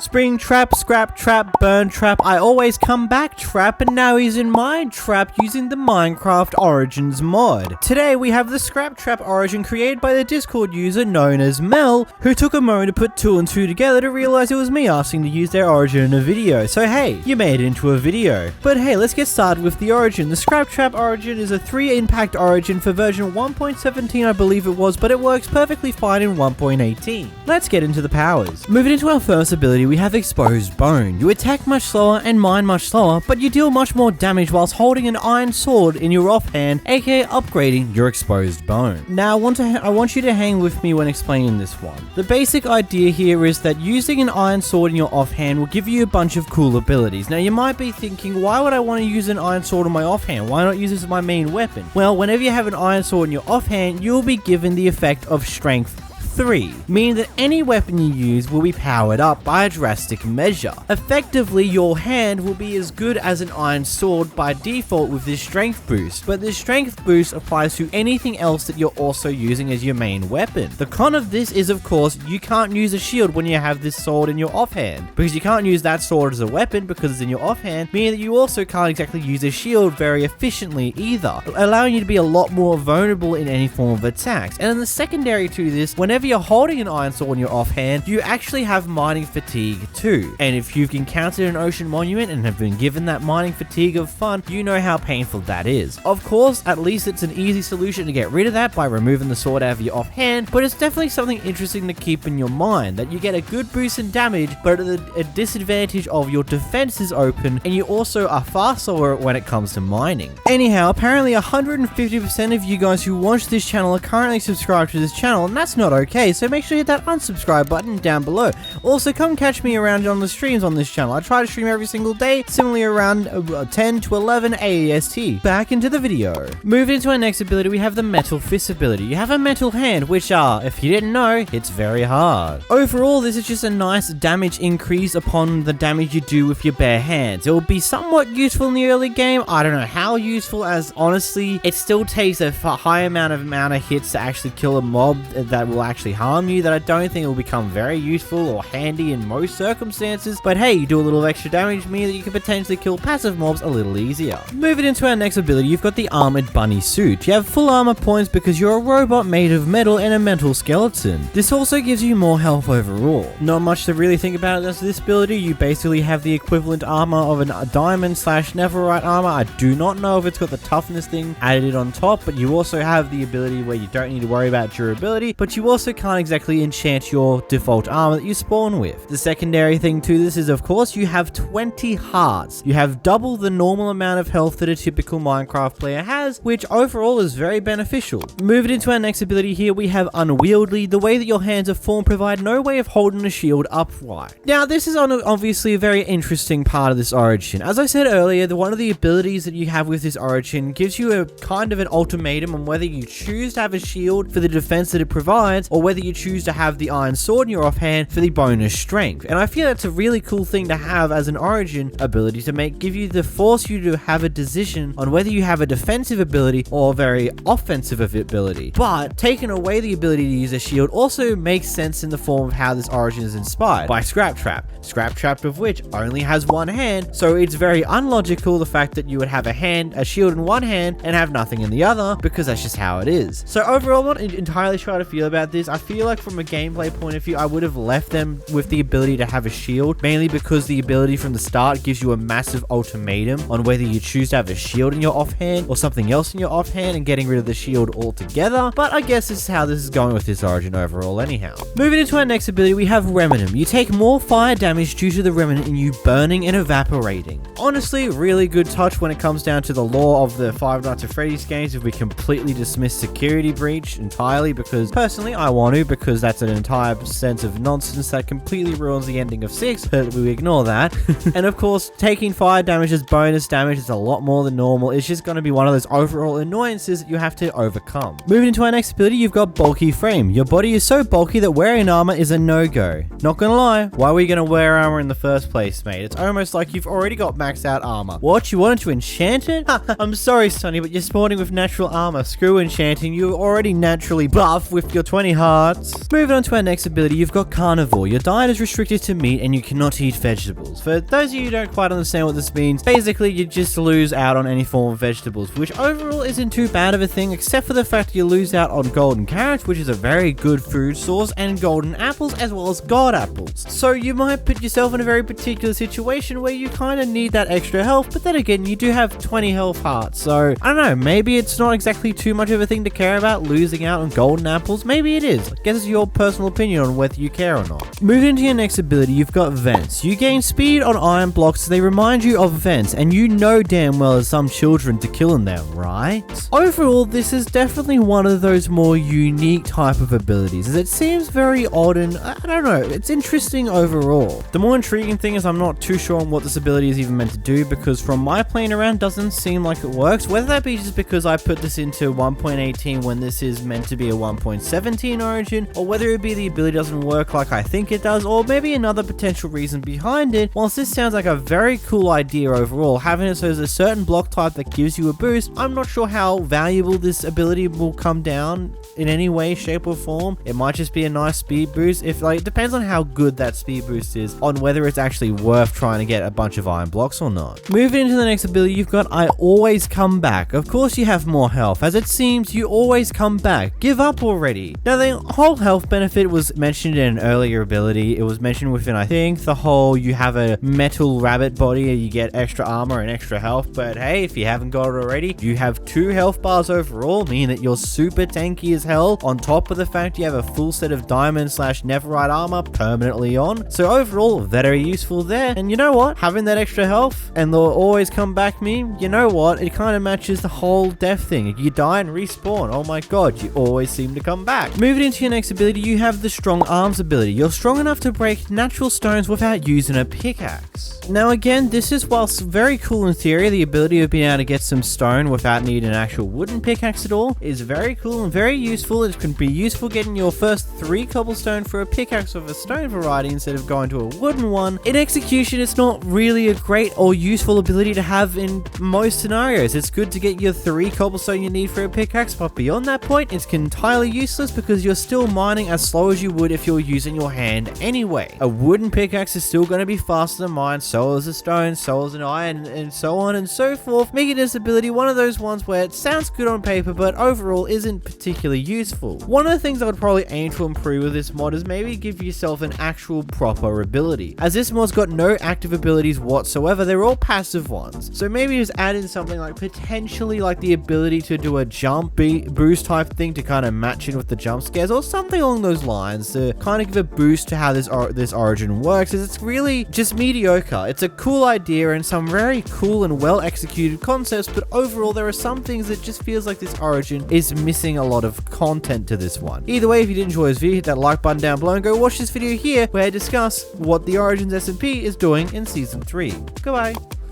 Spring Trap, Scrap Trap, Burn Trap, I always come back trap, and now he's in Mine Trap using the Minecraft Origins mod. Today we have the Scrap Trap origin created by the Discord user known as Mel, who took a moment to put 2 and 2 together to realize it was me asking to use their origin in a video. So hey, you made it into a video. But hey, let's get started with the origin. The Scrap Trap origin is a 3 impact origin for version 1.17 I believe it was, but it works perfectly fine in 1.18. Let's get into the powers. Moving into our first ability, we have Exposed Bone. You attack much slower and mine much slower, but you deal much more damage whilst holding an iron sword in your offhand, aka upgrading your Exposed Bone. Now I want you to hang with me when explaining this one. The basic idea here is that using an iron sword in your offhand will give you a bunch of cool abilities. Now you might be thinking, why would I want to use an iron sword in my offhand? Why not use this as my main weapon? Well, whenever you have an iron sword in your offhand, you'll be given the effect of Strength 3, meaning that any weapon you use will be powered up by a drastic measure. Effectively, your hand will be as good as an iron sword by default with this strength boost, but this strength boost applies to anything else that you're also using as your main weapon. The con of this is, of course, you can't use a shield when you have this sword in your offhand, because you can't use that sword as a weapon because it's in your offhand, meaning that you also can't exactly use a shield very efficiently either, allowing you to be a lot more vulnerable in any form of attacks. And then the secondary to this, whenever you're holding an iron sword in your offhand, you actually have mining fatigue too. And if you've encountered an ocean monument and have been given that mining fatigue of fun, you know how painful that is. Of course, at least it's an easy solution to get rid of that by removing the sword out of your offhand, but it's definitely something interesting to keep in your mind, that you get a good boost in damage, but at a disadvantage of your defense is open, and you also are far slower when it comes to mining. Anyhow, apparently 150% of you guys who watch this channel are currently subscribed to this channel, and that's not okay. So make sure you hit that unsubscribe button down below. Also, come catch me around on the streams on this channel. I try to stream every single day, similarly around 10 to 11 AEST. Back into the video. Moving into our next ability, we have the Metal Fist ability. You have a metal hand, which if you didn't know, hits very hard. Overall, this is just a nice damage increase upon the damage you do with your bare hands. It will be somewhat useful in the early game. I don't know how useful, as honestly, it still takes a high amount of hits to actually kill a mob that will actually harm you, that I don't think it will become very useful or handy in most circumstances, but hey, you do a little extra damage, meaning that you can potentially kill passive mobs a little easier. Moving into our next ability, you've got the Armored Bunny Suit. You have full armor points because you're a robot made of metal and a mental skeleton. This also gives you more health overall. Not much to really think about as this ability. You basically have the equivalent armor of a diamond / netherite armor. I do not know if it's got the toughness thing added on top, but you also have the ability where you don't need to worry about durability, but you also can't exactly enchant your default armor that you spawn with. The secondary thing to this is, of course, you have 20 hearts. You have double the normal amount of health that a typical Minecraft player has, which overall is very beneficial. Moving into our next ability here, we have Unwieldy. The way that your hands are formed provide no way of holding a shield upright. Now, this is obviously a very interesting part of this origin. As I said earlier, one of the abilities that you have with this origin gives you a kind of an ultimatum on whether you choose to have a shield for the defense that it provides, or whether you choose to have the iron sword in your offhand for the bonus strength. And I feel that's a really cool thing to have as an origin ability to force you to have a decision on whether you have a defensive ability or a very offensive ability. But taking away the ability to use a shield also makes sense in the form of how this origin is inspired by Scraptrap. Scraptrap of which only has one hand, so it's very unlogical the fact that you would have a shield in one hand and have nothing in the other, because that's just how it is. So overall, I'm not entirely sure how to feel about this. I feel like from a gameplay point of view, I would have left them with the ability to have a shield, mainly because the ability from the start gives you a massive ultimatum on whether you choose to have a shield in your offhand or something else in your offhand, and getting rid of the shield altogether. But I guess this is how this is going with this origin overall anyhow. Moving into our next ability, we have Remnant. You take more fire damage due to the Remnant in you burning and evaporating. Honestly, really good touch when it comes down to the lore of the Five Nights at Freddy's games if we completely dismiss Security Breach entirely, because personally I want to, because that's an entire sense of nonsense that completely ruins the ending of 6, but we ignore that. And of course, taking fire damage as bonus damage is a lot more than normal. It's just going to be one of those overall annoyances that you have to overcome. Moving into our next ability, you've got Bulky Frame. Your body is so bulky that wearing armor is a no-go. Not gonna lie, why were you gonna wear armor in the first place, mate? It's almost like you've already got maxed out armor. What, you wanted to enchant it? I'm sorry, Sonny, but you're spawning with natural armor. Screw enchanting, you're already naturally buff with your 20 hearts hearts. Moving on to our next ability, you've got carnivore. Your diet is restricted to meat and you cannot eat vegetables. For those of you who don't quite understand what this means, basically you just lose out on any form of vegetables, which overall isn't too bad of a thing, except for the fact you lose out on golden carrots, which is a very good food source, and golden apples, as well as god apples. So you might put yourself in a very particular situation where you kind of need that extra health, but then again, you do have 20 health hearts, so I don't know, maybe it's not exactly too much of a thing to care about losing out on golden apples. Maybe it is. I guess it's your personal opinion on whether you care or not. Moving into your next ability, you've got vents. You gain speed on iron blocks, so they remind you of vents, and you know damn well there's some children to kill in them, right? Overall, this is definitely one of those more unique type of abilities, as it seems very odd and I don't know, it's interesting overall. The more intriguing thing is I'm not too sure on what this ability is even meant to do, because from my playing around doesn't seem like it works, whether that be just because I put this into 1.18 when this is meant to be a 1.17 origin, or whether it be the ability doesn't work like I think it does, or maybe another potential reason behind it. Whilst this sounds like a very cool idea overall, having it so there's a certain block type that gives you a boost, I'm not sure how valuable this ability will come down in any way, shape or form. It might just be a nice speed boost. If like, it depends on how good that speed boost is, on whether it's actually worth trying to get a bunch of iron blocks or not. Moving into the next ability, you've got I always come back. Of course you have more health, as it seems you always come back. Give up already. Now the whole health benefit was mentioned in an earlier ability. It was mentioned within, I think, the whole you have a metal rabbit body and you get extra armor and extra health, but hey, if you haven't got it already, you have 2 health bars overall, meaning that you're super tanky as hell, on top of the fact you have a full set of diamond / netherite armor permanently on. So overall, very useful there. And you know what? Having that extra health and they'll always come back meme, you know what? It kind of matches the whole death thing. You die and respawn. Oh my god, you always seem to come back. Moving into your next ability, you have the strong arms ability. You're strong enough to break natural stones without using a pickaxe. Now again, this is, whilst very cool in theory, the ability of being able to get some stone without needing an actual wooden pickaxe at all is very cool and very useful. It can be useful getting your first 3 cobblestone for a pickaxe of a stone variety instead of going to a wooden one. In execution, it's not really a great or useful ability to have in most scenarios. It's good to get your 3 cobblestone you need for a pickaxe, but beyond that point, it's entirely useless because you're still mining as slow as you would if you're using your hand anyway. A wooden pickaxe is still going to be faster than mine, so is a stone, so is an iron, and so on and so forth, making this ability one of those ones where it sounds good on paper, but overall isn't particularly useful. One of the things I would probably aim to improve with this mod is maybe give yourself an actual proper ability, as this mod's got no active abilities whatsoever. They're all passive ones, so maybe just add in something like potentially like the ability to do a jump boost type thing to kind of match in with the jump scares, or something along those lines to kind of give a boost to how this origin works, as it's really just mediocre. It's a cool idea and some very cool and well executed concepts, but overall there are some things that just feels like this origin is missing a lot of content to this one. Either way, if you did enjoy this video, hit that like button down below and go watch this video here where I discuss what the Origins SMP is doing in Season 3. Goodbye.